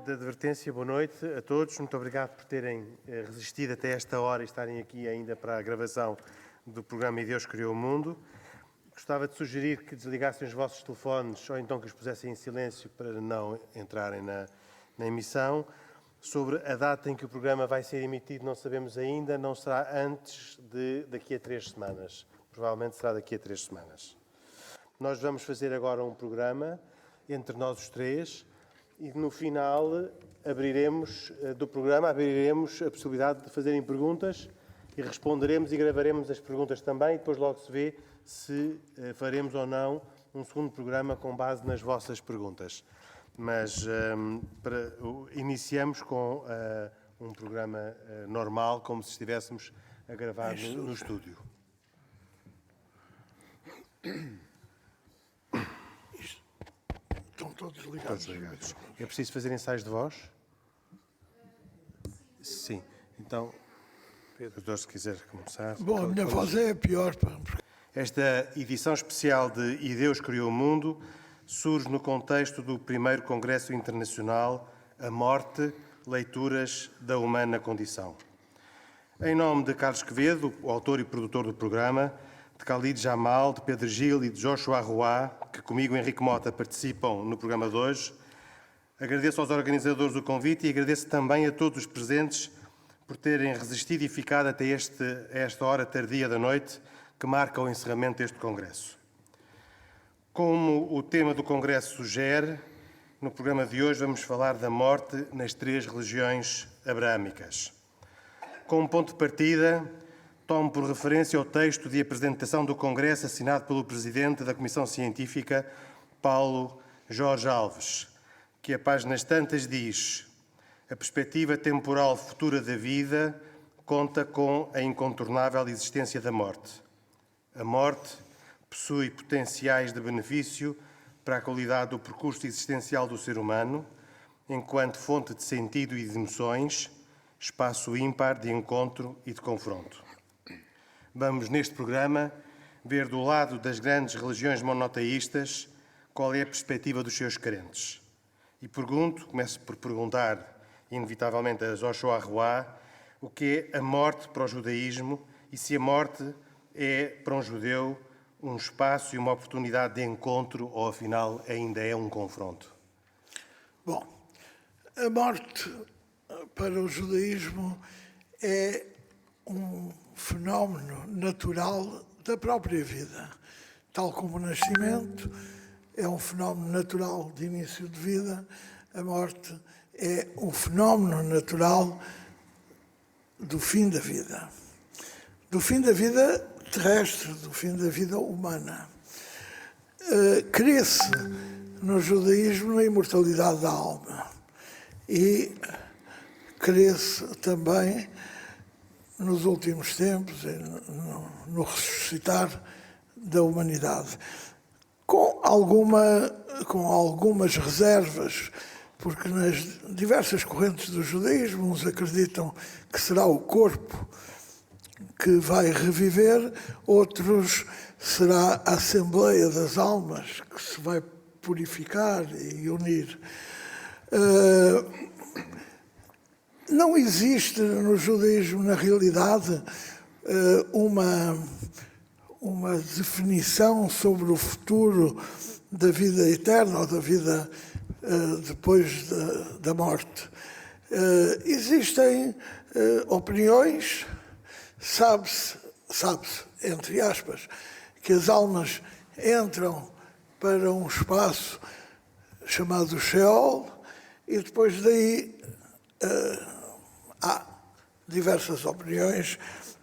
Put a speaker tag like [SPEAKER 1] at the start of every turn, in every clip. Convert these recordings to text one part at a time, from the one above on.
[SPEAKER 1] de advertência, boa noite a todos. Muito obrigado por terem resistido até esta hora e estarem aqui ainda para a gravação do programa E Deus Criou o Mundo. Gostava de sugerir que desligassem os vossos telefones ou então que os pusessem em silêncio para não entrarem na emissão. Sobre a data em que o programa vai ser emitido, não sabemos ainda, não será antes de daqui a 3 semanas. Provavelmente será daqui a 3 semanas. Nós vamos fazer agora um programa entre nós os três e no final do programa abriremos a possibilidade de fazerem perguntas e responderemos e gravaremos as perguntas também e depois logo se vê se faremos ou não um segundo programa com base nas vossas perguntas. Mas iniciamos com um programa normal, como se estivéssemos a gravar no estúdio.
[SPEAKER 2] Estão todos ligados.
[SPEAKER 1] É preciso fazer ensaios de voz? Sim. Então, Pedro, se quiser começar.
[SPEAKER 2] Bom, a minha voz é a pior.
[SPEAKER 1] Esta edição especial de E Deus Criou o Mundo surge no contexto do primeiro Congresso Internacional A Morte, Leituras da Humana Condição. Em nome de Carlos Quevedo, o autor e produtor do programa, de Khalid Jamal, de Pedro Gil e de Joshua Roy, que comigo, Henrique Mota, participam no programa de hoje, agradeço aos organizadores o convite e agradeço também a todos os presentes por terem resistido e ficado até esta hora tardia da noite que marca o encerramento deste Congresso. Como o tema do Congresso sugere, no programa de hoje vamos falar da morte nas 3 religiões abrâmicas. Como ponto de partida, tomo por referência o texto de apresentação do Congresso assinado pelo Presidente da Comissão Científica, Paulo Jorge Alves, que a páginas tantas diz: a perspectiva temporal futura da vida conta com a incontornável existência da morte. A morte possui potenciais de benefício para a qualidade do percurso existencial do ser humano, enquanto fonte de sentido e de emoções, espaço ímpar de encontro e de confronto. Vamos, neste programa, ver do lado das grandes religiões monoteístas qual é a perspectiva dos seus crentes. E começo por perguntar, inevitavelmente, a Joshua Roy, o que é a morte para o judaísmo e se a morte é, para um judeu, um espaço e uma oportunidade de encontro ou, afinal, ainda é um confronto?
[SPEAKER 2] Bom, a morte para o judaísmo é um fenómeno natural da própria vida. Tal como o nascimento é um fenómeno natural de início de vida, a morte é um fenómeno natural do fim da vida. Do fim da vida terrestre, do fim da vida humana. Crê-se no judaísmo na imortalidade da alma e crê-se também nos últimos tempos, no ressuscitar da humanidade. Com algumas reservas, porque nas diversas correntes do judaísmo, uns acreditam que será o corpo que vai reviver, outros será a Assembleia das Almas que se vai purificar e unir. Não existe no judaísmo, na realidade, uma definição sobre o futuro da vida eterna ou da vida depois da morte. Existem opiniões, sabe-se, entre aspas, que as almas entram para um espaço chamado Sheol e depois daí há diversas opiniões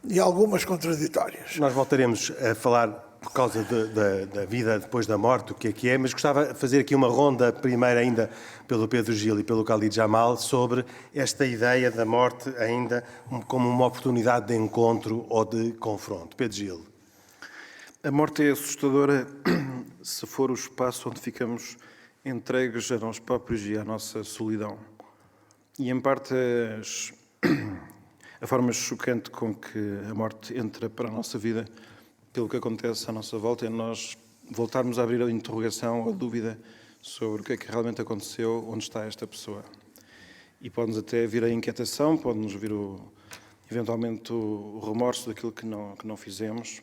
[SPEAKER 2] e algumas contraditórias.
[SPEAKER 1] Nós voltaremos a falar, por causa da vida depois da morte, o que é, mas gostava de fazer aqui uma ronda, primeiro ainda pelo Pedro Gil e pelo Khalid Jamal, sobre esta ideia da morte ainda como uma oportunidade de encontro ou de confronto. Pedro Gil.
[SPEAKER 3] A morte é assustadora se for o espaço onde ficamos entregues a nós próprios e à nossa solidão. E, em parte, a forma chocante com que a morte entra para a nossa vida, pelo que acontece à nossa volta, é nós voltarmos a abrir a interrogação, a dúvida sobre o que é que realmente aconteceu, onde está esta pessoa. E pode-nos até vir a inquietação, pode-nos vir, eventualmente, o remorso daquilo que não fizemos.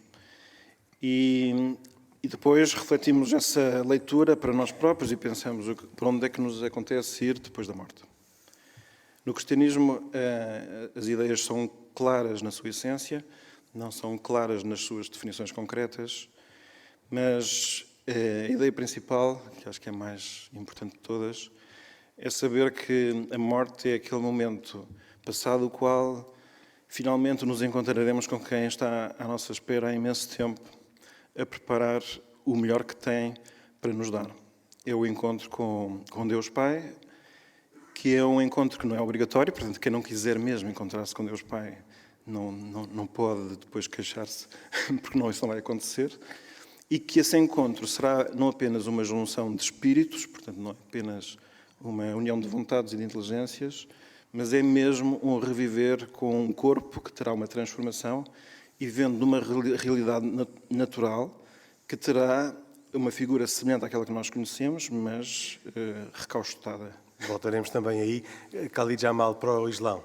[SPEAKER 3] E depois refletimos essa leitura para nós próprios e pensamos por onde é que nos acontece ir depois da morte. No cristianismo, as ideias são claras na sua essência, não são claras nas suas definições concretas, mas a ideia principal, que acho que é a mais importante de todas, é saber que a morte é aquele momento passado o qual finalmente nos encontraremos com quem está à nossa espera há imenso tempo a preparar o melhor que tem para nos dar. É o encontro com Deus Pai, que é um encontro que não é obrigatório, portanto, quem não quiser mesmo encontrar-se com Deus Pai não pode depois queixar-se, porque isso não vai acontecer, e que esse encontro será não apenas uma junção de espíritos, portanto, não é apenas uma união de vontades e de inteligências, mas é mesmo um reviver com um corpo que terá uma transformação e vivendo numa realidade natural que terá uma figura semelhante àquela que nós conhecemos, mas recaustada.
[SPEAKER 1] Voltaremos também aí. Khalid Jamal, para o Islão.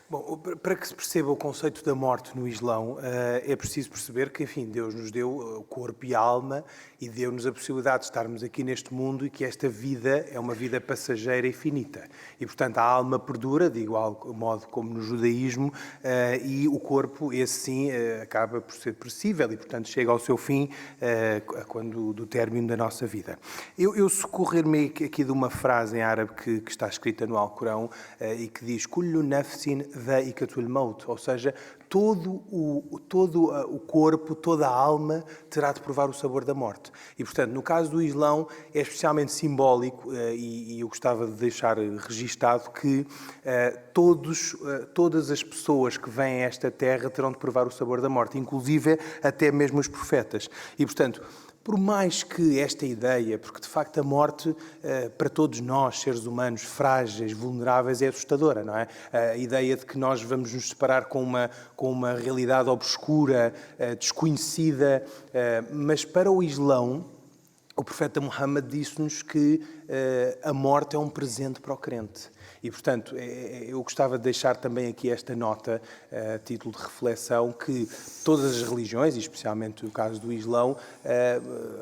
[SPEAKER 4] Bom, para que se perceba o conceito da morte no Islão, é preciso perceber que, enfim, Deus nos deu o corpo e a alma e deu-nos a possibilidade de estarmos aqui neste mundo e que esta vida é uma vida passageira e finita. E, portanto, a alma perdura, de igual modo como no judaísmo, e o corpo, esse sim, acaba por ser perecível e, portanto, chega ao seu fim quando do término da nossa vida. Eu socorrer-me aqui de uma frase em árabe que está escrita no Alcorão e que diz Kullu nafsin dha'iqatul maut, ou seja, todo o corpo, toda a alma terá de provar o sabor da morte. E, portanto, no caso do Islão, é especialmente simbólico e eu gostava de deixar registado que todas as pessoas que vêm a esta terra terão de provar o sabor da morte, inclusive até mesmo os profetas. E, portanto, por mais que esta ideia, porque de facto a morte para todos nós, seres humanos frágeis, vulneráveis, é assustadora, não é? A ideia de que nós vamos nos separar com uma realidade obscura, desconhecida, mas para o Islão, o profeta Muhammad disse-nos que a morte é um presente para o crente. E, portanto, eu gostava de deixar também aqui esta nota, a título de reflexão, que todas as religiões, e especialmente o caso do Islão,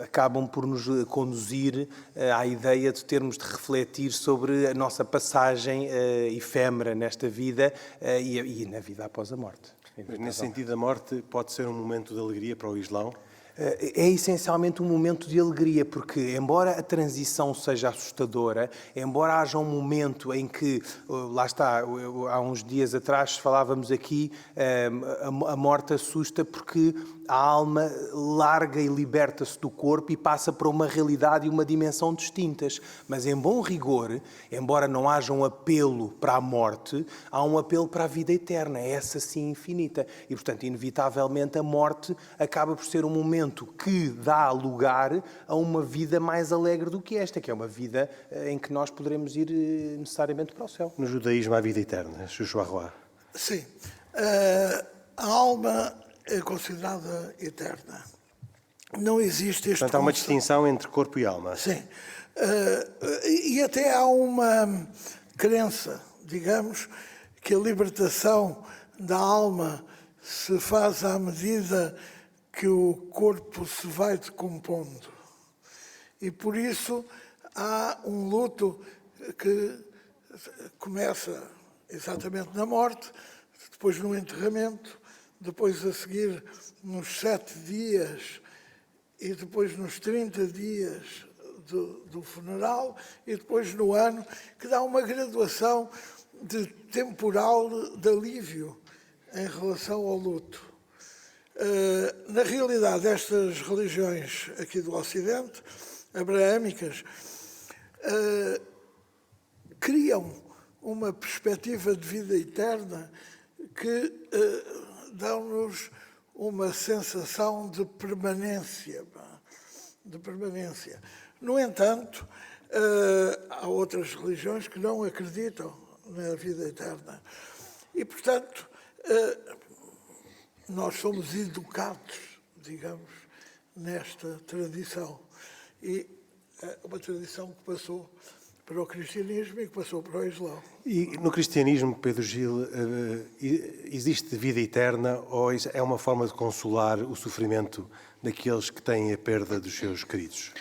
[SPEAKER 4] acabam por nos conduzir à ideia de termos de refletir sobre a nossa passagem efêmera nesta vida e na vida após a morte.
[SPEAKER 1] Mas, nesse sentido, a morte pode ser um momento de alegria para o Islão?
[SPEAKER 4] É essencialmente um momento de alegria, porque embora a transição seja assustadora, embora haja um momento em que, lá está, há uns dias atrás falávamos aqui, a morte assusta porque a alma larga e liberta-se do corpo e passa para uma realidade e uma dimensão distintas. Mas em bom rigor, embora não haja um apelo para a morte, há um apelo para a vida eterna, essa sim infinita. E, portanto, inevitavelmente a morte acaba por ser um momento que dá lugar a uma vida mais alegre do que esta, que é uma vida em que nós poderemos ir necessariamente para o céu.
[SPEAKER 1] No judaísmo há vida eterna, Joshua Roy.
[SPEAKER 2] Sim. A alma é considerada eterna. Não existe este
[SPEAKER 1] Portanto, há uma
[SPEAKER 2] conceito.
[SPEAKER 1] distinção entre corpo e alma.
[SPEAKER 2] Sim. E até há uma crença, digamos, que a libertação da alma se faz à medida que o corpo se vai decompondo. E por isso há um luto que começa exatamente na morte, depois no enterramento, depois a seguir nos 7 dias e depois nos 30 dias do funeral e depois no ano, que dá uma graduação de temporal de alívio em relação ao luto. Na realidade, estas religiões aqui do Ocidente, abraâmicas, criam uma perspectiva de vida eterna que dão-nos uma sensação de permanência. No entanto, há outras religiões que não acreditam na vida eterna. E, portanto, nós somos educados, digamos, nesta tradição. E é uma tradição que passou para o cristianismo e que passou para o Islão.
[SPEAKER 1] E no cristianismo, Pedro Gil, existe vida eterna ou é uma forma de consolar o sofrimento daqueles que têm a perda dos seus queridos?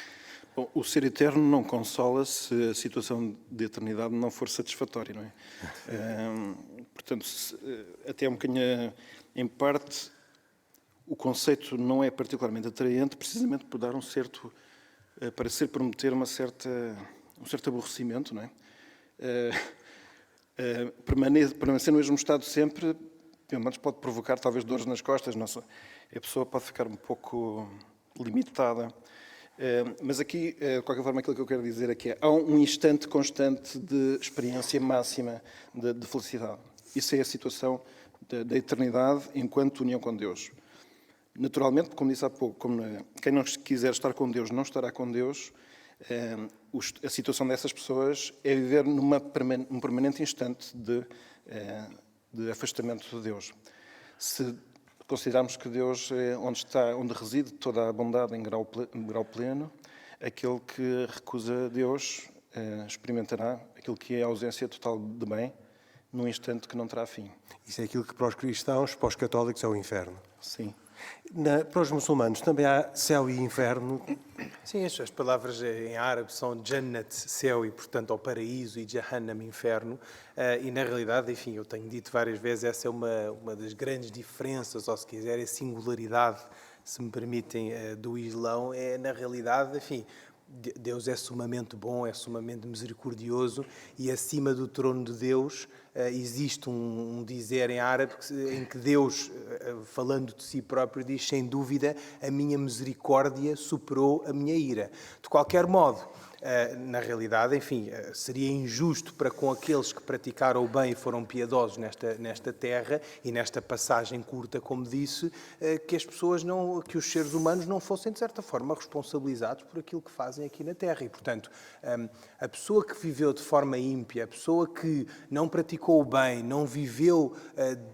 [SPEAKER 3] Bom, o ser eterno não consola se a situação de eternidade não for satisfatória, não é? Portanto, até um bocadinho, em parte, o conceito não é particularmente atraente, precisamente por dar parecer prometer um certo aborrecimento, não é? Permanecer no mesmo estado sempre, pelo menos pode provocar talvez dores nas costas, a pessoa pode ficar um pouco limitada. Mas aqui, de qualquer forma, aquilo que eu quero dizer é que há um instante constante de experiência máxima de felicidade. Isso é a situação da eternidade enquanto união com Deus. Naturalmente, como disse há pouco, quem não quiser estar com Deus não estará com Deus, a situação dessas pessoas é viver num permanente instante de afastamento de Deus. Se considerarmos que Deus é onde reside toda a bondade em grau pleno, aquele que recusa Deus experimentará aquilo que é a ausência total de bem num instante que não terá fim.
[SPEAKER 1] Isso é aquilo que para os cristãos, para os católicos, é o inferno.
[SPEAKER 3] Sim.
[SPEAKER 1] Para os muçulmanos também há céu e inferno.
[SPEAKER 4] Sim, as palavras em árabe são Jannat, céu, e portanto ao paraíso, e Jahannam, inferno. E na realidade, enfim, eu tenho dito várias vezes, essa é uma das grandes diferenças, ou se quiser, a singularidade, se me permitem, do Islão. É, na realidade, enfim, Deus é sumamente bom, é sumamente misericordioso, e acima do trono de Deus existe um dizer em árabe em que Deus, falando de si próprio, diz: sem dúvida, a minha misericórdia superou a minha ira. De qualquer modo, na realidade, enfim, seria injusto para com aqueles que praticaram o bem e foram piedosos nesta terra e nesta passagem curta, como disse, que as pessoas que os seres humanos não fossem, de certa forma, responsabilizados por aquilo que fazem aqui na terra. E, portanto, a pessoa que viveu de forma ímpia, a pessoa que não praticou o bem, não viveu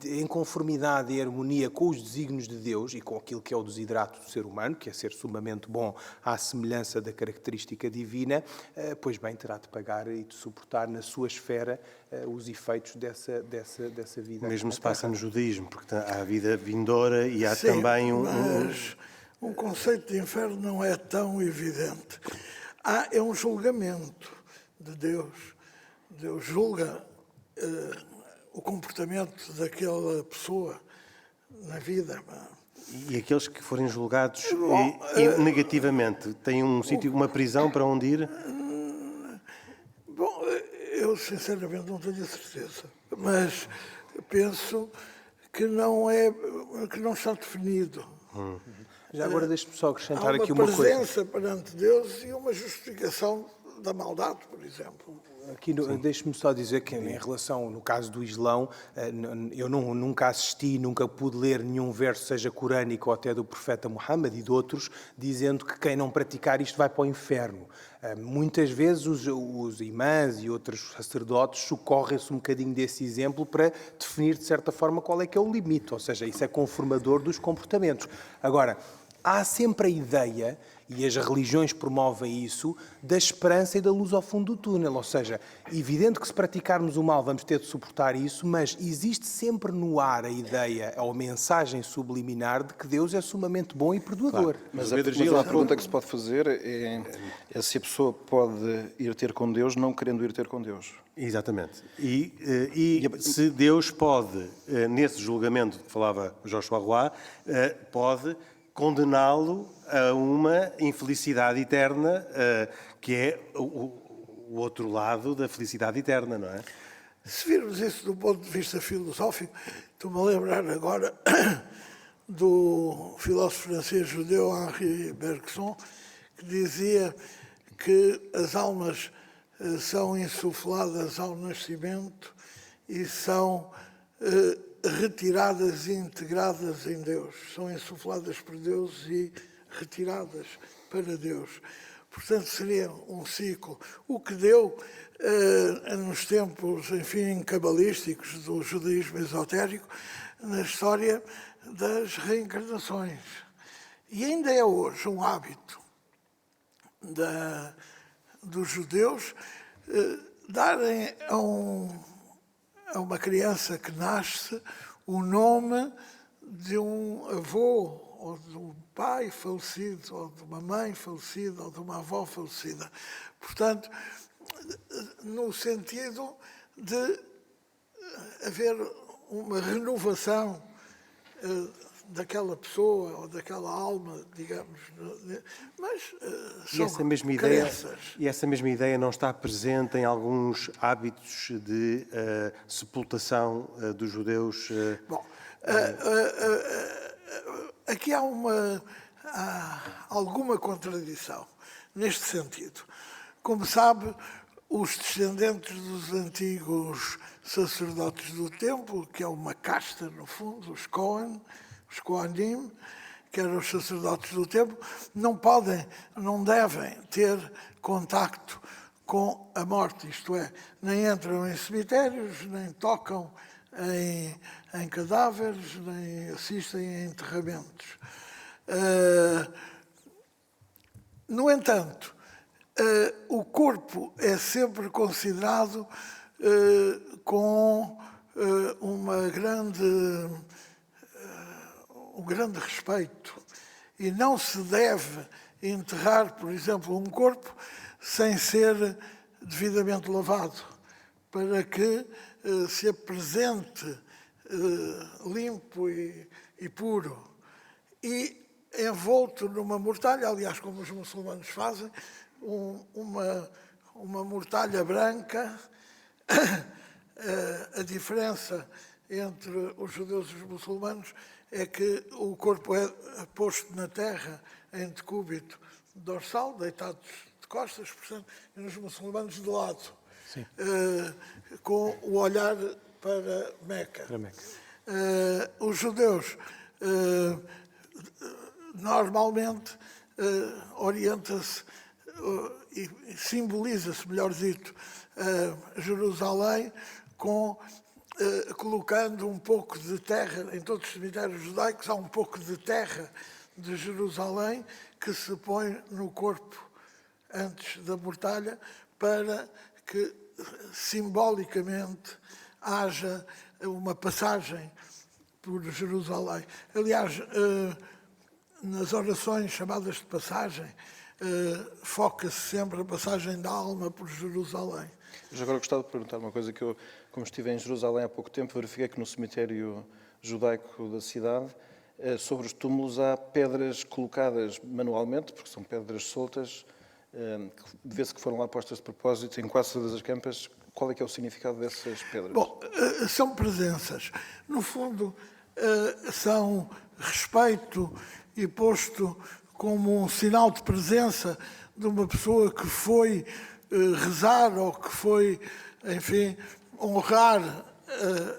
[SPEAKER 4] em conformidade e harmonia com os desígnios de Deus e com aquilo que é o desidrato do ser humano, que é ser sumamente bom à semelhança da característica divina, pois bem, terá de pagar e de suportar na sua esfera os efeitos dessa vida.
[SPEAKER 1] Mesmo se passa no judaísmo, porque há a vida vindoura e há também
[SPEAKER 2] mas um conceito de inferno não é tão evidente. É um julgamento de Deus. Deus julga o comportamento daquela pessoa na vida.
[SPEAKER 1] E aqueles que forem julgados negativamente, têm uma prisão para onde ir?
[SPEAKER 2] Bom, eu sinceramente não tenho a certeza, mas penso que não está definido.
[SPEAKER 4] Já agora deixe-me só acrescentar aqui
[SPEAKER 2] uma
[SPEAKER 4] uma coisa.
[SPEAKER 2] presença perante Deus e uma justificação da maldade, por exemplo.
[SPEAKER 4] Aqui, deixe-me só dizer que, em relação, no caso do Islão, eu nunca assisti, nunca pude ler nenhum verso, seja corânico ou até do profeta Muhammad e de outros, dizendo que quem não praticar isto vai para o inferno. Muitas vezes os imãs e outros sacerdotes socorrem-se um bocadinho desse exemplo para definir, de certa forma, qual é que é o limite, ou seja, isso é conformador dos comportamentos. Agora, há sempre a ideia, e as religiões promovem isso, da esperança e da luz ao fundo do túnel. Ou seja, evidente que se praticarmos o mal vamos ter de suportar isso, mas existe sempre no ar a ideia, ou a mensagem subliminar de que Deus é sumamente bom e perdoador.
[SPEAKER 1] Claro.
[SPEAKER 3] Mas a pergunta que se pode fazer é se a pessoa pode ir ter com Deus não querendo ir ter com Deus.
[SPEAKER 1] Exatamente. E se Deus pode, nesse julgamento que falava Joshua Roy, pode condená-lo a uma infelicidade eterna, que é o outro lado da felicidade eterna, não é?
[SPEAKER 2] Se virmos isso do ponto de vista filosófico, estou-me a lembrar agora do filósofo francês judeu Henri Bergson, que dizia que as almas são insufladas ao nascimento e são retiradas e integradas em Deus. São insufladas por Deus e retiradas para Deus. Portanto, seria um ciclo. O que deu nos tempos, enfim, cabalísticos do judaísmo esotérico, na história das reencarnações. E ainda é hoje um hábito dos judeus darem a uma criança que nasce o nome de um avô, ou de um pai falecido, ou de uma mãe falecida, ou de uma avó falecida. Portanto, no sentido de haver uma renovação daquela pessoa ou daquela alma, digamos. Mas são crenças.
[SPEAKER 1] E essa mesma ideia não está presente em alguns hábitos de sepultação dos judeus?
[SPEAKER 2] Bom, aqui há alguma contradição neste sentido. Como sabe, os descendentes dos antigos sacerdotes do templo, que é uma casta, no fundo, os Kohanim, que eram os sacerdotes do templo, não devem ter contacto com a morte, isto é, nem entram em cemitérios, nem tocam em cadáveres, nem assistem a enterramentos. No entanto, o corpo é sempre considerado com um grande respeito e não se deve enterrar, por exemplo, um corpo sem ser devidamente lavado, para que se apresente limpo e puro. E envolto numa mortalha, aliás, como os muçulmanos fazem, uma mortalha branca. A diferença entre os judeus e os muçulmanos é que o corpo é posto na terra em decúbito dorsal, deitados de costas, portanto, e nos muçulmanos de lado, com o olhar para Meca. Os judeus normalmente orienta-se e simboliza-se, melhor dito, Jerusalém colocando um pouco de terra, em todos os cemitérios judaicos há um pouco de terra de Jerusalém que se põe no corpo antes da mortalha para que simbolicamente haja uma passagem por Jerusalém. Aliás, nas orações chamadas de passagem, foca-se sempre a passagem da alma por Jerusalém.
[SPEAKER 3] Mas agora gostava de perguntar uma coisa que eu, como estive em Jerusalém há pouco tempo, verifiquei que no cemitério judaico da cidade, sobre os túmulos há pedras colocadas manualmente, porque são pedras soltas, vê-se que foram lá postas de propósito em quase todas as campas. Qual é que é o significado dessas pedras?
[SPEAKER 2] Bom, são presenças. No fundo, são respeito e posto como um sinal de presença de uma pessoa que foi rezar ou que foi, enfim, honrar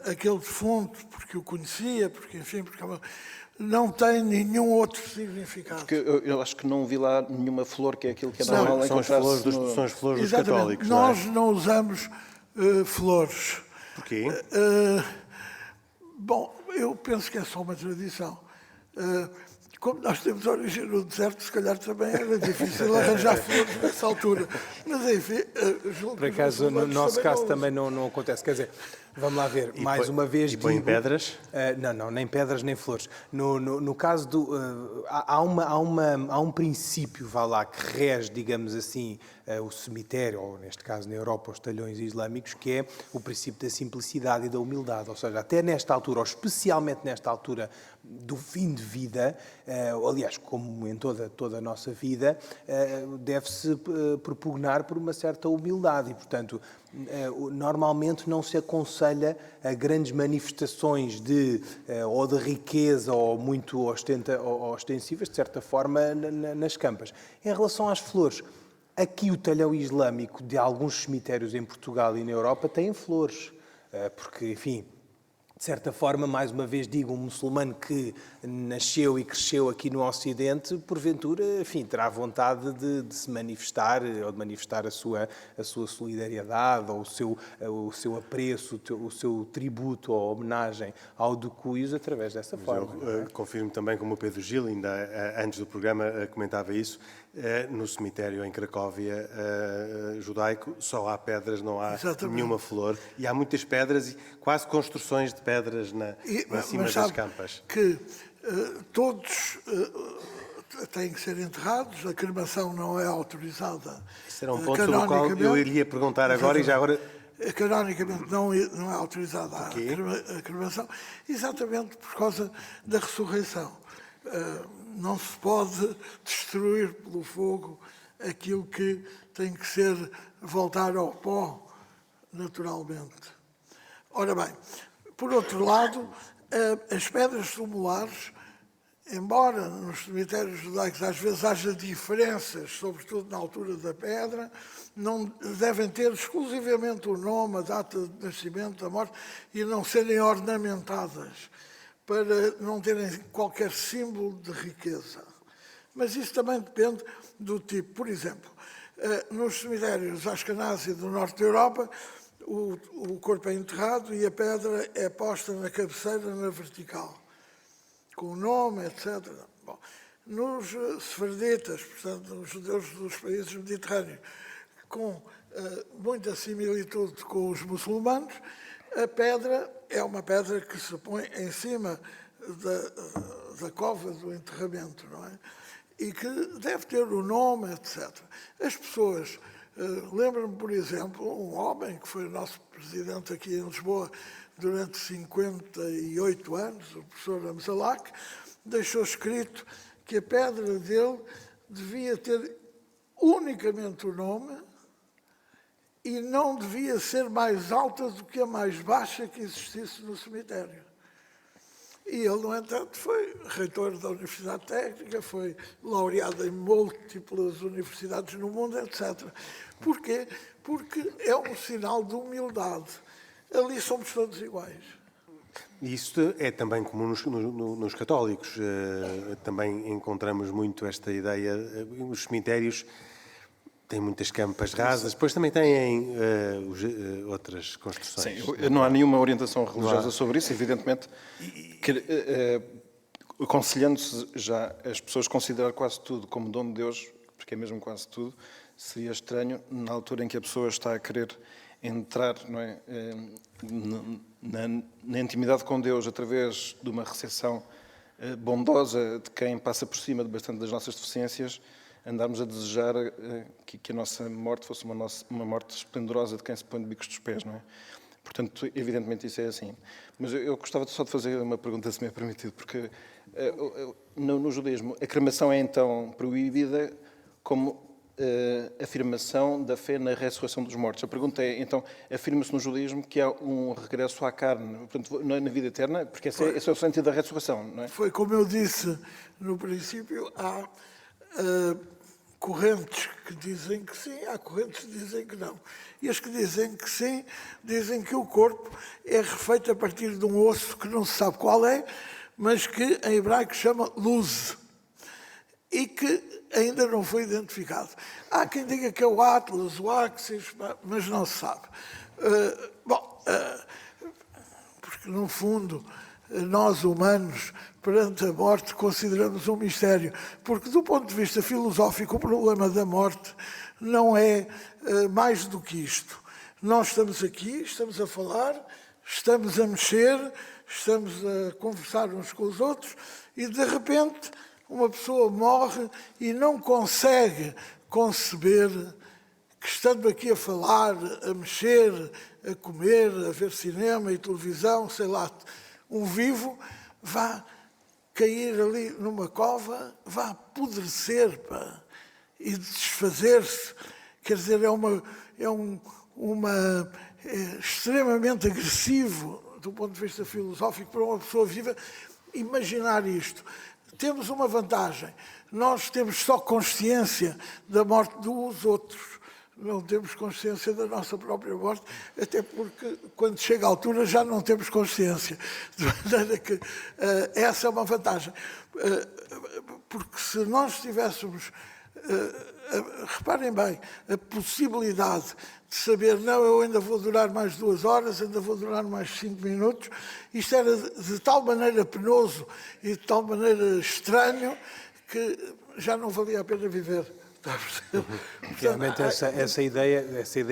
[SPEAKER 2] aquele defunto porque o conhecia, porque, enfim, porque não tem nenhum outro significado.
[SPEAKER 3] Porque eu acho que não vi lá nenhuma flor, que é aquilo que é normal encontrar-se
[SPEAKER 1] São as flores dos
[SPEAKER 2] Exatamente.
[SPEAKER 1] católicos.
[SPEAKER 2] Nós não usamos flores.
[SPEAKER 1] Porquê?
[SPEAKER 2] Bom, eu penso que é só uma tradição. Como nós temos origem no deserto, se calhar também era difícil arranjar flores nessa altura. Mas, enfim, julgo
[SPEAKER 4] Por acaso, no nosso caso também não acontece. Quer dizer, vamos lá ver, mais uma vez
[SPEAKER 1] E põem pedras?
[SPEAKER 4] Não, nem pedras nem flores. No caso do... há um princípio, vá lá, que rege, digamos assim, o cemitério, ou neste caso na Europa, os talhões islâmicos, que é o princípio da simplicidade e da humildade. Ou seja, até nesta altura, ou especialmente nesta altura do fim de vida, aliás, como em toda a nossa vida, deve-se propugnar por uma certa humildade e, portanto, normalmente não se aconselha a grandes manifestações ou de riqueza ou muito ostensivas, de certa forma, nas campas. Em relação às flores, aqui o talhão islâmico de alguns cemitérios em Portugal e na Europa tem flores, porque, enfim, de certa forma, mais uma vez digo, um muçulmano que nasceu e cresceu aqui no Ocidente, porventura, enfim, terá vontade de se manifestar, ou de manifestar a sua solidariedade, ou o seu apreço, o seu tributo ou homenagem ao Ducuios através dessa forma.
[SPEAKER 1] Eu confirmo também, como o Pedro Gil, ainda antes do programa, comentava isso, No cemitério em Cracóvia judaico só há pedras, não há
[SPEAKER 2] Exatamente.
[SPEAKER 1] nenhuma flor. E há muitas pedras, e quase construções de pedras em cima
[SPEAKER 2] Mas
[SPEAKER 1] das
[SPEAKER 2] sabe
[SPEAKER 1] campas.
[SPEAKER 2] que todos têm que ser enterrados, a cremação não é autorizada.
[SPEAKER 1] Isso era um ponto sobre o qual eu iria perguntar agora e já agora...
[SPEAKER 2] Canonicamente não é autorizada a cremação, exatamente por causa da ressurreição. Não se pode destruir pelo fogo aquilo que tem que ser voltar ao pó naturalmente. Ora bem, por outro lado, as pedras tumulares, embora nos cemitérios judaicos às vezes haja diferenças, sobretudo na altura da pedra, não devem ter exclusivamente o nome, a data de nascimento, da morte, e não serem ornamentadas, para não terem qualquer símbolo de riqueza. Mas isso também depende do tipo. Por exemplo, nos cemitérios Ashkenazi do norte da Europa, o corpo é enterrado e a pedra é posta na cabeceira, na vertical, com o nome, etc. Bom, nos sefarditas, portanto, nos judeus dos países mediterrâneos, com muita similitude com os muçulmanos, a pedra é uma pedra que se põe em cima da cova do enterramento, não é? E que deve ter o nome, etc. As pessoas, lembro-me, por exemplo, um homem que foi o nosso presidente aqui em Lisboa durante 58 anos, o professor Amzalak, deixou escrito que a pedra dele devia ter unicamente o nome e não devia ser mais alta do que a mais baixa que existisse no cemitério. E ele, no entanto, foi reitor da Universidade Técnica, foi laureado em múltiplas universidades no mundo, etc. Porquê? Porque é um sinal de humildade. Ali somos todos iguais.
[SPEAKER 1] Isso é também comum nos católicos. Também encontramos muito esta ideia. Os cemitérios têm muitas campas rasas, depois também têm outras construções.
[SPEAKER 3] Sim, não há nenhuma orientação religiosa sobre isso, evidentemente. Aconselhando-se já as pessoas considerar quase tudo como dom de Deus, porque é mesmo quase tudo, seria estranho na altura em que a pessoa está a querer entrar, não é, na intimidade com Deus através de uma recepção bondosa de quem passa por cima de bastante das nossas deficiências, andarmos a desejar que a nossa morte fosse uma morte esplendorosa de quem se põe de bicos dos pés, não é? Portanto, evidentemente isso é assim. Mas eu gostava só de fazer uma pergunta, se me é permitido, porque no judaísmo a cremação é então proibida como afirmação da fé na ressurreição dos mortos. A pergunta é, então, afirma-se no judaísmo que há um regresso à carne, portanto, na vida eterna, porque esse é o sentido da ressurreição, não é?
[SPEAKER 2] Foi como eu disse no princípio, há correntes que dizem que sim, há correntes que dizem que não. E as que dizem que sim, dizem que o corpo é refeito a partir de um osso que não se sabe qual é, mas que em hebraico chama luz, e que ainda não foi identificado. Há quem diga que é o Atlas, o Axis, mas não se sabe. Porque no fundo, nós humanos, perante a morte, consideramos um mistério. Porque do ponto de vista filosófico, o problema da morte não é mais do que isto. Nós estamos aqui, estamos a falar, estamos a mexer, estamos a conversar uns com os outros e, de repente, uma pessoa morre e não consegue conceber que, estando aqui a falar, a mexer, a comer, a ver cinema e televisão, sei lá, um vivo, vá cair ali numa cova, vá apodrecer e desfazer-se. Quer dizer, é extremamente agressivo do ponto de vista filosófico para uma pessoa viva imaginar isto. Temos uma vantagem, nós temos só consciência da morte dos outros, não temos consciência da nossa própria morte, até porque quando chega a altura já não temos consciência, de maneira que essa é uma vantagem, porque se nós tivéssemos, reparem bem, a possibilidade de saber, não, eu ainda vou durar mais 2 horas, ainda vou durar mais 5 minutos, isto era de tal maneira penoso e de tal maneira estranho que já não valia a pena viver. Está a perceber?
[SPEAKER 4] Realmente essa ideia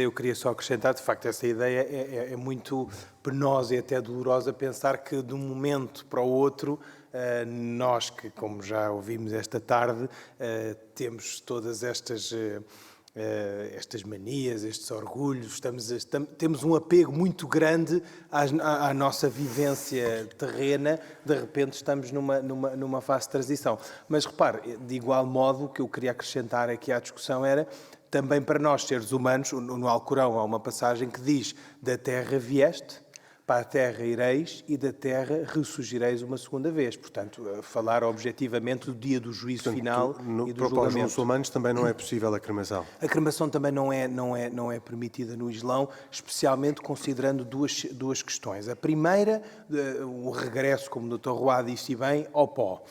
[SPEAKER 4] eu queria só acrescentar, de facto, essa ideia é muito penosa e até dolorosa pensar que de um momento para o outro nós que, como já ouvimos esta tarde, temos todas estas manias, estes orgulhos, temos um apego muito grande à nossa vivência terrena, de repente estamos numa fase de transição. Mas repare, de igual modo, o que eu queria acrescentar aqui à discussão era, também para nós, seres humanos, no Alcorão há uma passagem que diz: da terra vieste, para a terra ireis e da terra ressurgireis uma segunda vez. Portanto, falar objetivamente do dia do juízo final e do
[SPEAKER 1] Para os
[SPEAKER 4] julgamento.
[SPEAKER 1] muçulmanos também não é possível a cremação.
[SPEAKER 4] A cremação também não é permitida no Islão, especialmente considerando duas questões. A primeira, o regresso, como o Dr. Roá disse bem, ao pó.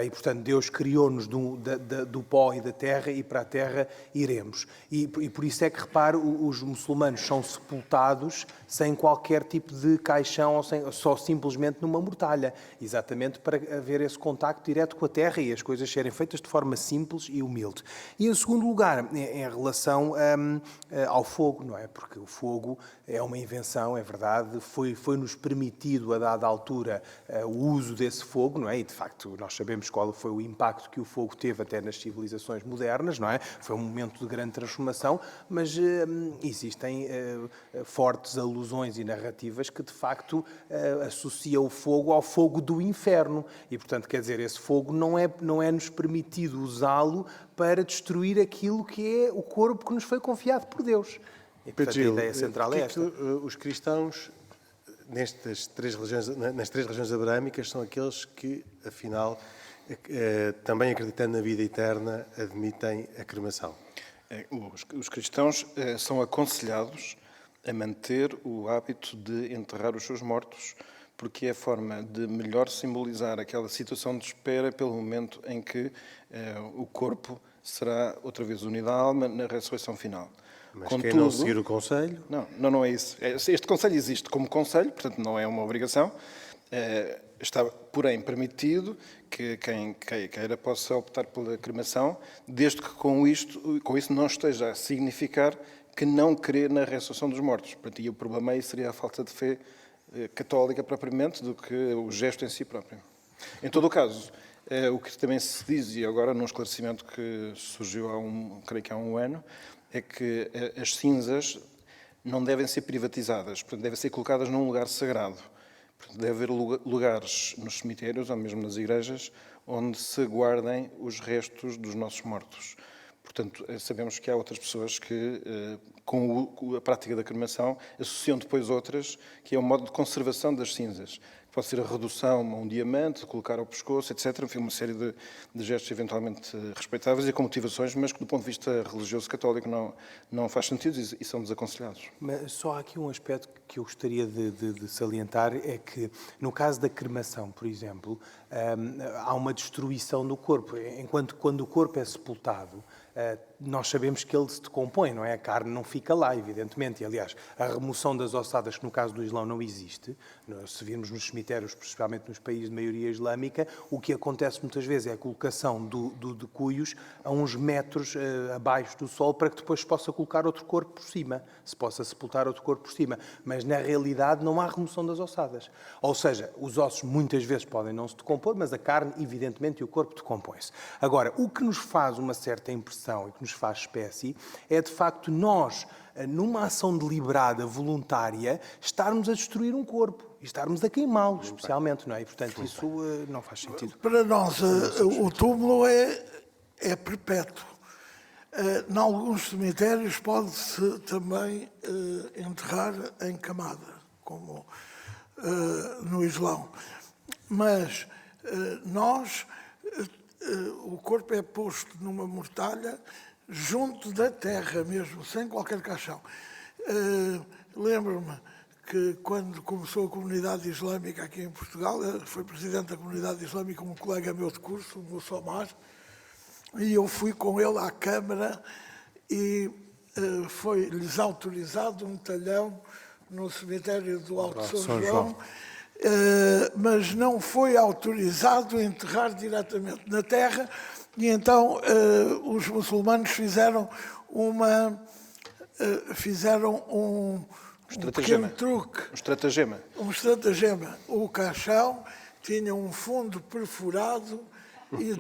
[SPEAKER 4] E, portanto, Deus criou-nos do pó e da terra e para a terra iremos. E por isso é que, repare, os muçulmanos são sepultados sem qualquer tipo de caixão, ou só simplesmente numa mortalha, exatamente para haver esse contacto direto com a terra e as coisas serem feitas de forma simples e humilde. E, em segundo lugar, em relação ao fogo, não é? Porque o fogo é uma invenção, é verdade, foi-nos permitido, a dada altura, o uso desse fogo, não é? E, de facto, nós sabemos qual foi o impacto que o fogo teve até nas civilizações modernas, não é? Foi um momento de grande transformação, mas existem fortes alusões e narrativas que, de facto, associam o fogo ao fogo do inferno. E, portanto, quer dizer, esse fogo não é-nos permitido usá-lo para destruir aquilo que é o corpo que nos foi confiado por Deus. E, portanto, a ideia central é esta.
[SPEAKER 1] Os cristãos, nas três religiões abrâmicas, são aqueles que, afinal, também acreditando na vida eterna, admitem a cremação.
[SPEAKER 3] Os cristãos são aconselhados a manter o hábito de enterrar os seus mortos, porque é a forma de melhor simbolizar aquela situação de espera pelo momento em que o corpo será outra vez unido à alma na ressurreição final.
[SPEAKER 1] Mas quem não seguir o conselho...
[SPEAKER 3] Não é isso. Este conselho existe como conselho, portanto não é uma obrigação. Está, porém, permitido que quem queira possa optar pela cremação, desde que com isso não esteja a significar que não crê na ressurreição dos mortos. Portanto, e o problema aí seria a falta de fé católica propriamente do que o gesto em si próprio. Em todo o caso, o que também se diz, e agora num esclarecimento que surgiu creio que há um ano, é que as cinzas não devem ser privatizadas, portanto, devem ser colocadas num lugar sagrado. Portanto, deve haver lugares nos cemitérios, ou mesmo nas igrejas, onde se guardem os restos dos nossos mortos. Portanto, sabemos que há outras pessoas que, com a prática da cremação, associam depois outras, que é um modo de conservação das cinzas. Pode ser a redução a um diamante, colocar ao pescoço, etc. Enfim, uma série de gestos eventualmente respeitáveis e com motivações, mas que do ponto de vista religioso católico não faz sentido e são desaconselhados.
[SPEAKER 4] Mas só há aqui um aspecto que eu gostaria de salientar, é que no caso da cremação, por exemplo, há uma destruição do corpo. Enquanto quando o corpo é sepultado, nós sabemos que ele se decompõe, não é? A carne não fica lá, evidentemente. E, aliás, a remoção das ossadas, que no caso do Islão não existe, se virmos nos cemitérios, principalmente nos países de maioria islâmica, o que acontece muitas vezes é a colocação de cuios a uns metros abaixo do solo para que depois se possa colocar outro corpo por cima, se possa sepultar outro corpo por cima. Mas, na realidade, não há remoção das ossadas. Ou seja, os ossos muitas vezes podem não se decompor, mas a carne, evidentemente, e o corpo decompõe-se. Agora, o que nos faz uma certa impressão e que nos faz espécie é, de facto, nós, numa ação deliberada, voluntária, estarmos a destruir um corpo e estarmos a queimá-lo, especialmente, não é? E, portanto, isso não faz sentido.
[SPEAKER 2] Para nós, o túmulo é perpétuo. Em alguns cemitérios pode-se também enterrar em camada, como no Islão. Mas nós, o corpo é posto numa mortalha junto da terra mesmo, sem qualquer caixão. Lembro-me que quando começou a comunidade islâmica aqui em Portugal, foi presidente da comunidade islâmica um colega meu de curso, o Muçomar, e eu fui com ele à Câmara e foi-lhes autorizado um talhão no cemitério do Alto São João. Mas não foi autorizado enterrar diretamente na terra, E então os muçulmanos fizeram um pequeno truque.
[SPEAKER 3] Um estratagema.
[SPEAKER 2] Um estratagema. O caixão tinha um fundo perfurado e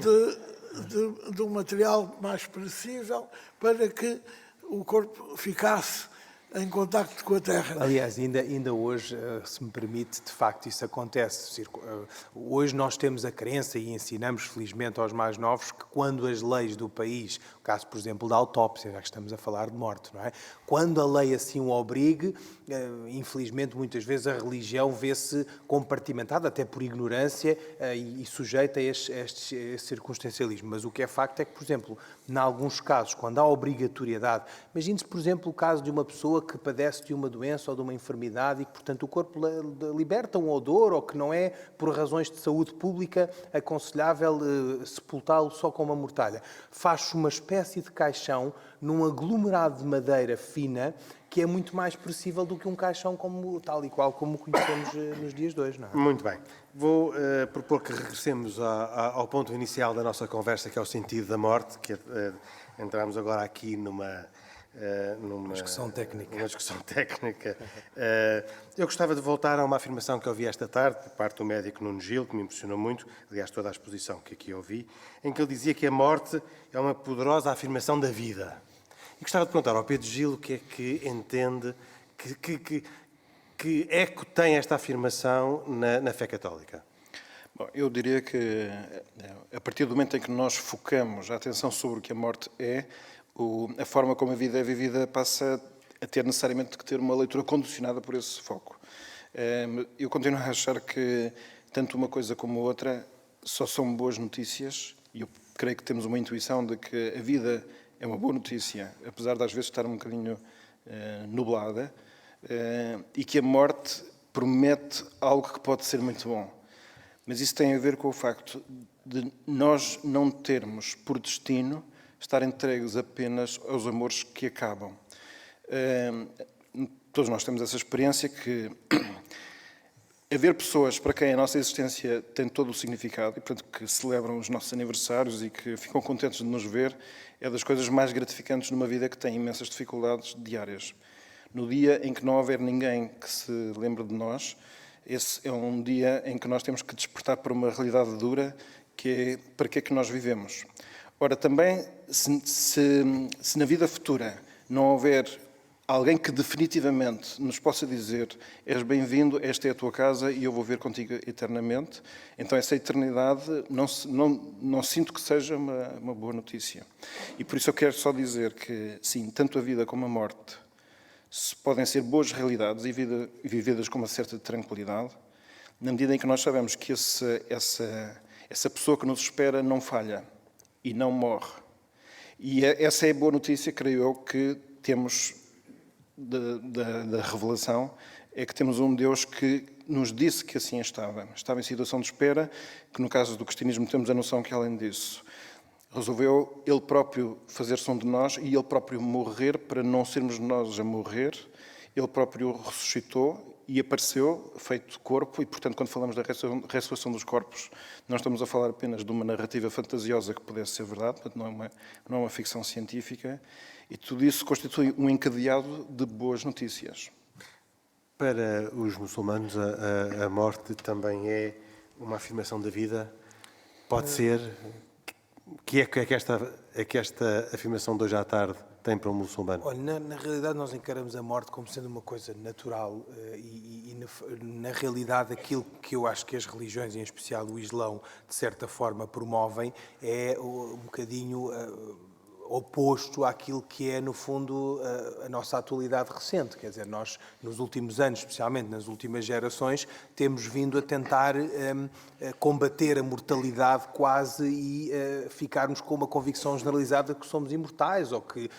[SPEAKER 2] de um material mais perecível para que o corpo ficasse em contacto com a terra.
[SPEAKER 4] Aliás, ainda hoje, se me permite, de facto isso acontece. Hoje nós temos a crença e ensinamos, felizmente, aos mais novos que quando as leis do país, o caso, por exemplo, da autópsia, já que estamos a falar de morte, não é? Quando a lei assim o obrigue, infelizmente, muitas vezes a religião vê-se compartimentada, até por ignorância, e sujeita a este circunstancialismo. Mas o que é facto é que, por exemplo, em alguns casos, quando há obrigatoriedade, imagine-se, por exemplo, o caso de uma pessoa que padece de uma doença ou de uma enfermidade e que, portanto, o corpo liberta um odor ou que não é, por razões de saúde pública, aconselhável sepultá-lo só com uma mortalha. Faz-se uma espécie de caixão num aglomerado de madeira fina que é muito mais perecível do que um caixão tal e qual como o conhecemos nos dias de hoje, não é?
[SPEAKER 1] Muito bem. Vou propor que regressemos ao ponto inicial da nossa conversa, que é o sentido da morte, que entramos agora aqui numa
[SPEAKER 4] discussão técnica.
[SPEAKER 1] Uma discussão técnica. Eu gostava de voltar a uma afirmação que ouvi esta tarde, por parte do médico Nuno Gil, que me impressionou muito, aliás, toda a exposição que aqui ouvi, em que ele dizia que a morte é uma poderosa afirmação da vida. E gostava de perguntar ao Pedro Gil o que é que entende, que eco tem esta afirmação na fé católica.
[SPEAKER 3] Bom, eu diria que, a partir do momento em que nós focamos a atenção sobre o que a morte é, a forma como a vida é vivida passa a ter necessariamente que ter uma leitura condicionada por esse foco. Eu continuo a achar que tanto uma coisa como a outra só são boas notícias, e eu creio que temos uma intuição de que a vida é uma boa notícia, apesar de às vezes estar um bocadinho nublada, e que a morte promete algo que pode ser muito bom. Mas isso tem a ver com o facto de nós não termos, por destino, estar entregues apenas aos amores que acabam. Todos nós temos essa experiência que haver pessoas para quem a nossa existência tem todo o significado e, portanto, que celebram os nossos aniversários e que ficam contentes de nos ver, é das coisas mais gratificantes numa vida que tem imensas dificuldades diárias. No dia em que não houver ninguém que se lembre de nós, esse é um dia em que nós temos que despertar para uma realidade dura, que é para que é que nós vivemos. Ora, também, se na vida futura não houver alguém que definitivamente nos possa dizer és bem-vindo, esta é a tua casa e eu vou ver contigo eternamente, então essa eternidade não sinto que seja uma boa notícia. E por isso eu quero só dizer que, sim, tanto a vida como a morte podem ser boas realidades e vividas com uma certa tranquilidade, na medida em que nós sabemos que essa pessoa que nos espera não falha e não morre. E essa é a boa notícia, creio eu, que temos da revelação, é que temos um Deus que nos disse que assim estava. Estava em situação de espera, que no caso do cristianismo temos a noção que, além disso, resolveu Ele próprio fazer-se um de nós e Ele próprio morrer para não sermos nós a morrer. Ele próprio ressuscitou e apareceu, feito corpo, e, portanto, quando falamos da ressurreição dos corpos, não estamos a falar apenas de uma narrativa fantasiosa que pudesse ser verdade, portanto, não é uma ficção científica, e tudo isso constitui um encadeado de boas notícias.
[SPEAKER 1] Para os muçulmanos, a morte também é uma afirmação da vida? Pode ser? Que é que esta afirmação de hoje à tarde tem para um muçulmano?
[SPEAKER 4] Olha, na realidade nós encaramos a morte como sendo uma coisa natural e na realidade aquilo que eu acho que as religiões, em especial o Islão, de certa forma promovem é um bocadinho oposto àquilo que é, no fundo, a nossa atualidade recente. Quer dizer, nós, nos últimos anos, especialmente nas últimas gerações, temos vindo a tentar combater a mortalidade quase e ficarmos com uma convicção generalizada que somos imortais, ou que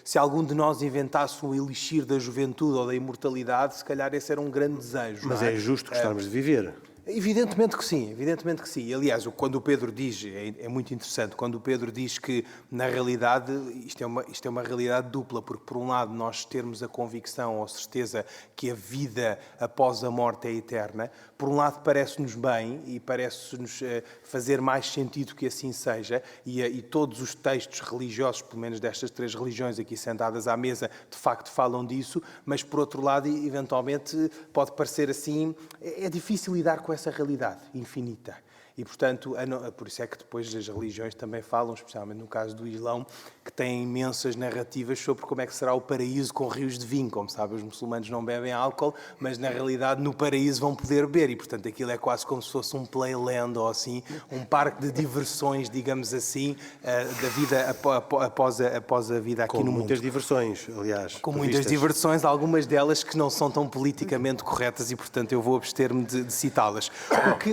[SPEAKER 4] se algum de nós inventasse um elixir da juventude ou da imortalidade, se calhar esse era um grande desejo.
[SPEAKER 1] Mas é justo gostarmos de viver.
[SPEAKER 4] Evidentemente que sim, evidentemente que sim. Aliás, quando o Pedro diz, é muito interessante, quando o Pedro diz que, na realidade, isto é uma realidade dupla, porque, por um lado, nós termos a convicção ou certeza que a vida após a morte é eterna, por um lado parece-nos bem e parece-nos fazer mais sentido que assim seja, e todos os textos religiosos, pelo menos destas 3 religiões aqui sentadas à mesa, de facto falam disso, mas, por outro lado, eventualmente, pode parecer assim, é difícil lidar com essa realidade infinita. E, portanto, por isso é que depois as religiões também falam, especialmente no caso do Islão, que têm imensas narrativas sobre como é que será o paraíso com rios de vinho. Como sabe, os muçulmanos não bebem álcool, mas na realidade no paraíso vão poder beber. E, portanto, aquilo é quase como se fosse um playland ou assim, um parque de diversões, digamos assim, da vida após a vida aqui
[SPEAKER 1] Com
[SPEAKER 4] no mundo.
[SPEAKER 1] muitas diversões, aliás.
[SPEAKER 4] Com muitas diversões, algumas delas que não são tão politicamente corretas e, portanto, eu vou abster-me de citá-las.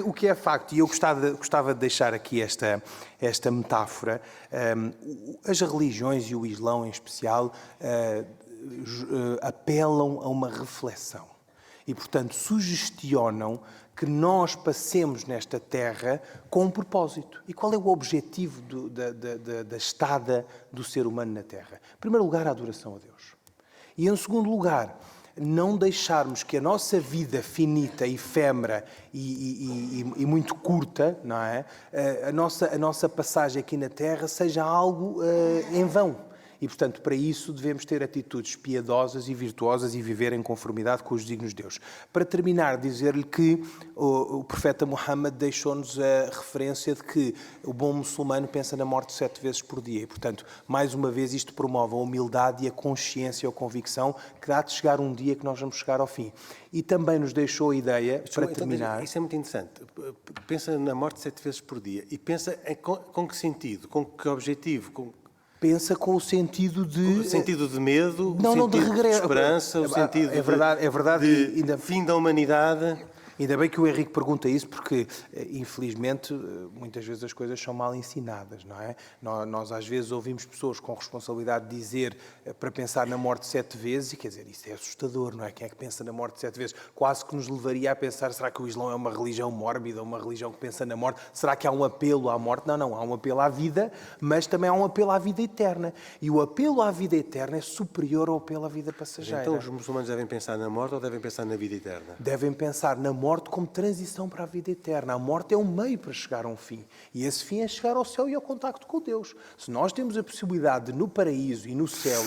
[SPEAKER 4] O que é facto, e eu gostava de deixar aqui esta metáfora, as religiões e o Islão em especial apelam a uma reflexão e, portanto, sugestionam que nós passemos nesta terra com um propósito. E qual é o objetivo da estada do ser humano na terra? Em primeiro lugar, a adoração a Deus. E, em segundo lugar, não deixarmos que a nossa vida finita, efêmera e muito curta, não é? A nossa passagem aqui na Terra seja algo em vão. E, portanto, para isso devemos ter atitudes piedosas e virtuosas e viver em conformidade com os desígnios de Deus. Para terminar, dizer-lhe que o profeta Muhammad deixou-nos a referência de que o bom muçulmano pensa na morte 7 vezes por dia. E, portanto, mais uma vez, isto promove a humildade e a consciência ou convicção que há de chegar um dia que nós vamos chegar ao fim. E também nos deixou a ideia, para terminar...
[SPEAKER 1] Isso é muito interessante. Pensa na morte 7 vezes por dia. E pensa com que sentido? Com que objetivo?
[SPEAKER 4] Pensa com o sentido de...
[SPEAKER 1] O sentido de medo,
[SPEAKER 4] Não, de regresso.
[SPEAKER 1] De esperança, o sentido
[SPEAKER 4] é verdade,
[SPEAKER 1] de
[SPEAKER 4] ainda...
[SPEAKER 1] fim da humanidade.
[SPEAKER 4] Ainda bem que o Henrique pergunta isso, porque, infelizmente, muitas vezes as coisas são mal ensinadas, não é? Nós às vezes, ouvimos pessoas com responsabilidade dizer para pensar na morte 7 vezes, e quer dizer, isso é assustador, não é? Quem é que pensa na morte 7 vezes? Quase que nos levaria a pensar, será que o Islão é uma religião mórbida, uma religião que pensa na morte? Será que há um apelo à morte? Não, há um apelo à vida, mas também há um apelo à vida eterna. E o apelo à vida eterna é superior ao apelo à vida passageira.
[SPEAKER 1] Então os muçulmanos devem pensar na morte ou devem pensar na vida eterna?
[SPEAKER 4] Devem pensar na morte como transição para a vida eterna. A morte é um meio para chegar a um fim. E esse fim é chegar ao céu e ao contacto com Deus. Se nós temos a possibilidade de, no paraíso e no céu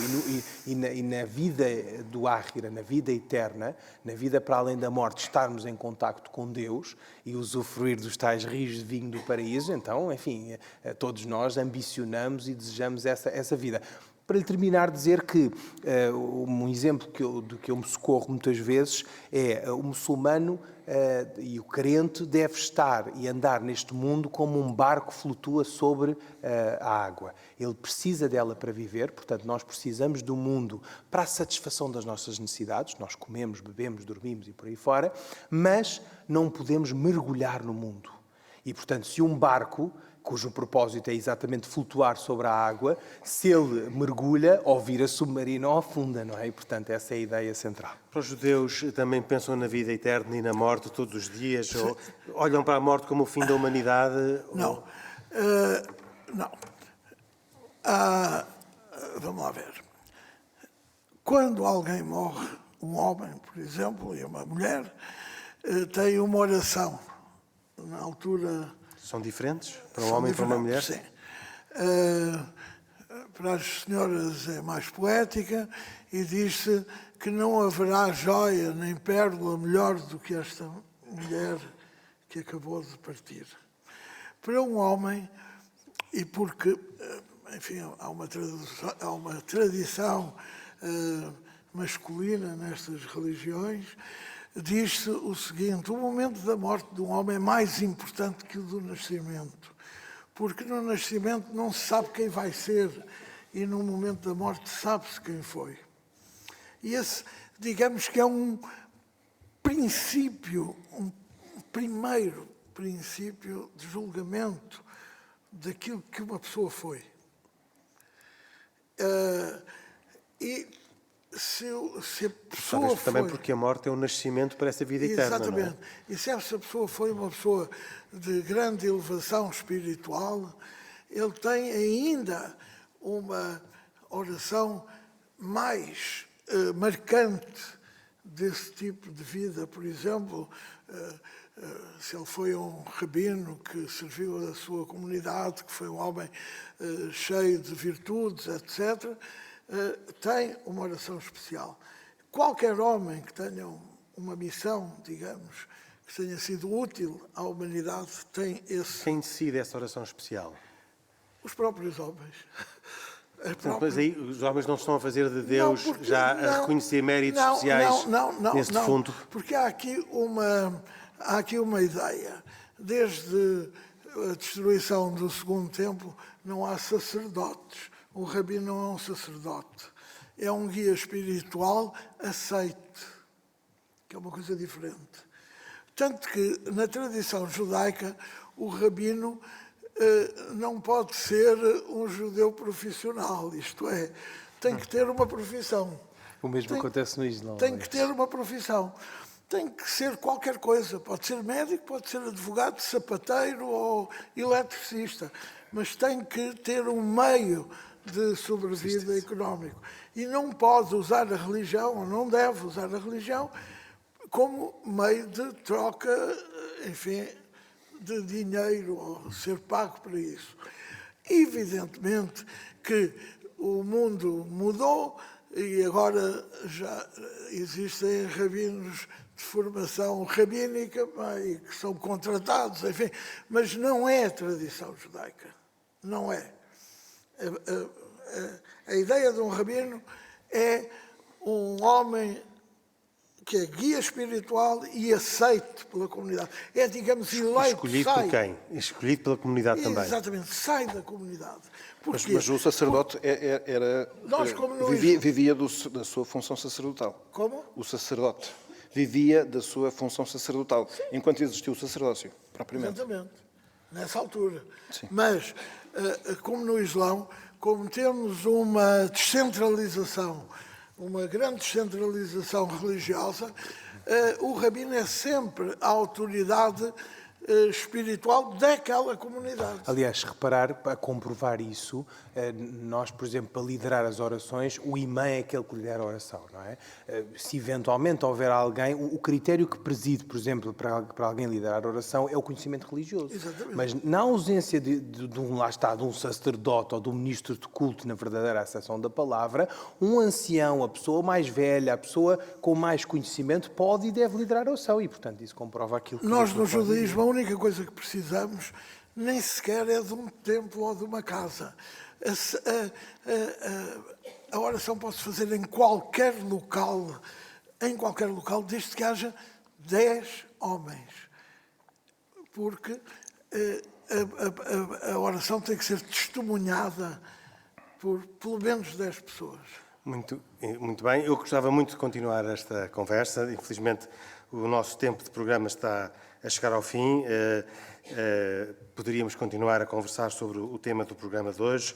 [SPEAKER 4] e na vida do Ákhira, na vida eterna, na vida para além da morte, estarmos em contacto com Deus e usufruir dos tais rios de vinho do paraíso, então, enfim, todos nós ambicionamos e desejamos essa vida. Para lhe terminar, dizer que um exemplo do que eu me socorro muitas vezes é o muçulmano e o crente deve estar e andar neste mundo como um barco flutua sobre a água. Ele precisa dela para viver, portanto, nós precisamos do mundo para a satisfação das nossas necessidades. Nós comemos, bebemos, dormimos e por aí fora, mas não podemos mergulhar no mundo. E, portanto, se um barco, cujo propósito é exatamente flutuar sobre a água, se ele mergulha, ou vira submarino ou afunda, não é? E, portanto, essa é a ideia central.
[SPEAKER 1] Para os judeus também pensam na vida eterna e na morte todos os dias? Ou olham para a morte como o fim da humanidade?
[SPEAKER 2] Não. Não. Vamos lá ver. Quando alguém morre, um homem, por exemplo, e uma mulher, tem uma oração. Na altura...
[SPEAKER 1] São diferentes? Para um homem e para uma mulher?
[SPEAKER 2] Sim. Para as senhoras é mais poética e diz-se que não haverá joia nem pérola melhor do que esta mulher que acabou de partir. Para um homem, e porque, enfim, há uma tradição masculina nestas religiões, diz-se o seguinte: o momento da morte de um homem é mais importante que o do nascimento, porque no nascimento não se sabe quem vai ser e no momento da morte sabe-se quem foi. E esse, digamos que é um princípio, um primeiro princípio de julgamento daquilo que uma pessoa foi. E se a pessoa
[SPEAKER 1] Talvez também
[SPEAKER 2] foi...
[SPEAKER 1] porque a morte é um nascimento para essa vida eterna, não é?
[SPEAKER 2] Exatamente. E se essa pessoa foi uma pessoa de grande elevação espiritual, ele tem ainda uma oração mais marcante desse tipo de vida. Por exemplo, se ele foi um rabino que serviu a sua comunidade, que foi um homem cheio de virtudes, etc., tem uma oração especial. Qualquer homem que tenha uma missão, digamos, que tenha sido útil à humanidade, tem esse...
[SPEAKER 1] Quem decide essa oração especial?
[SPEAKER 2] Os próprios homens.
[SPEAKER 1] Mas aí os homens não estão a fazer de Deus a reconhecer méritos
[SPEAKER 2] não,
[SPEAKER 1] especiais
[SPEAKER 2] não,
[SPEAKER 1] neste fundo?
[SPEAKER 2] Porque há aqui uma ideia. Desde a destruição do segundo templo não há sacerdotes. O rabino não é um sacerdote. É um guia espiritual aceite, que é uma coisa diferente. Tanto que, na tradição judaica, o rabino não pode ser um judeu profissional, isto é, tem que ter uma profissão.
[SPEAKER 4] O mesmo acontece no Islão.
[SPEAKER 2] Tem que ter uma profissão. Tem que ser qualquer coisa. Pode ser médico, pode ser advogado, sapateiro ou eletricista. Mas tem que ter um meio de sobrevida económico. E não pode usar a religião, ou não deve usar a religião, como meio de troca, enfim, de dinheiro, ou ser pago para isso. Evidentemente que o mundo mudou e agora já existem rabinos de formação rabínica e que são contratados, enfim, mas não é a tradição judaica. Não é. A ideia de um rabino é um homem que é guia espiritual e aceite pela comunidade. É, digamos, eleito.
[SPEAKER 1] Escolhido por quem? Escolhido pela comunidade também.
[SPEAKER 2] Exatamente, sai da comunidade.
[SPEAKER 3] Mas o sacerdote vivia da sua função sacerdotal.
[SPEAKER 2] Como?
[SPEAKER 3] O sacerdote vivia da sua função sacerdotal, enquanto existiu o sacerdócio, propriamente.
[SPEAKER 2] Exatamente, nessa altura.
[SPEAKER 3] Sim.
[SPEAKER 2] Mas, como no Islão, como temos uma descentralização, uma grande descentralização religiosa, o rabino é sempre a autoridade espiritual daquela comunidade.
[SPEAKER 4] Aliás, reparar, para comprovar isso, nós, por exemplo, para liderar as orações, o imã é aquele que lidera a oração, não é? Se eventualmente houver alguém, o critério que preside, por exemplo, para alguém liderar a oração é o conhecimento religioso.
[SPEAKER 2] Exatamente.
[SPEAKER 4] Mas na ausência de um sacerdote ou de um ministro de culto, na verdadeira acessão da palavra, um ancião, a pessoa mais velha, a pessoa com mais conhecimento, pode e deve liderar a oração. E, portanto, isso comprova aquilo que...
[SPEAKER 2] Nós, no judaísmo, a única coisa que precisamos nem sequer é de um templo ou de uma casa. A oração pode-se fazer em qualquer local, desde que haja 10 homens. Porque a oração tem que ser testemunhada por pelo menos 10 pessoas.
[SPEAKER 1] Muito bem. Eu gostava muito de continuar esta conversa. Infelizmente, o nosso tempo de programa está a chegar ao fim. Poderíamos continuar a conversar sobre o tema do programa de hoje,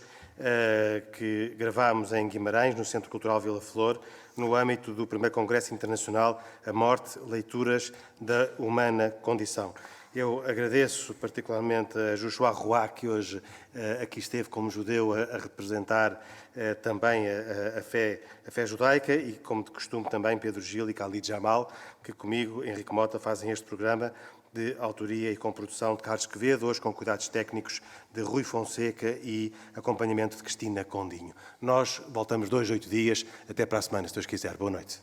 [SPEAKER 1] que gravámos em Guimarães, no Centro Cultural Vila Flor, no âmbito do primeiro Congresso Internacional A Morte, Leituras da Humana Condição. Eu agradeço particularmente a Joshua Roy, que hoje aqui esteve como judeu a representar também a fé judaica, e, como de costume, também Pedro Gil e Khalid Jamal, que comigo, Henrique Mota, fazem este programa de autoria e com produção de Carlos Quevedo, hoje com cuidados técnicos de Rui Fonseca e acompanhamento de Cristina Condinho. Nós voltamos 2 a 8 dias. Até para a semana, se Deus quiser. Boa noite.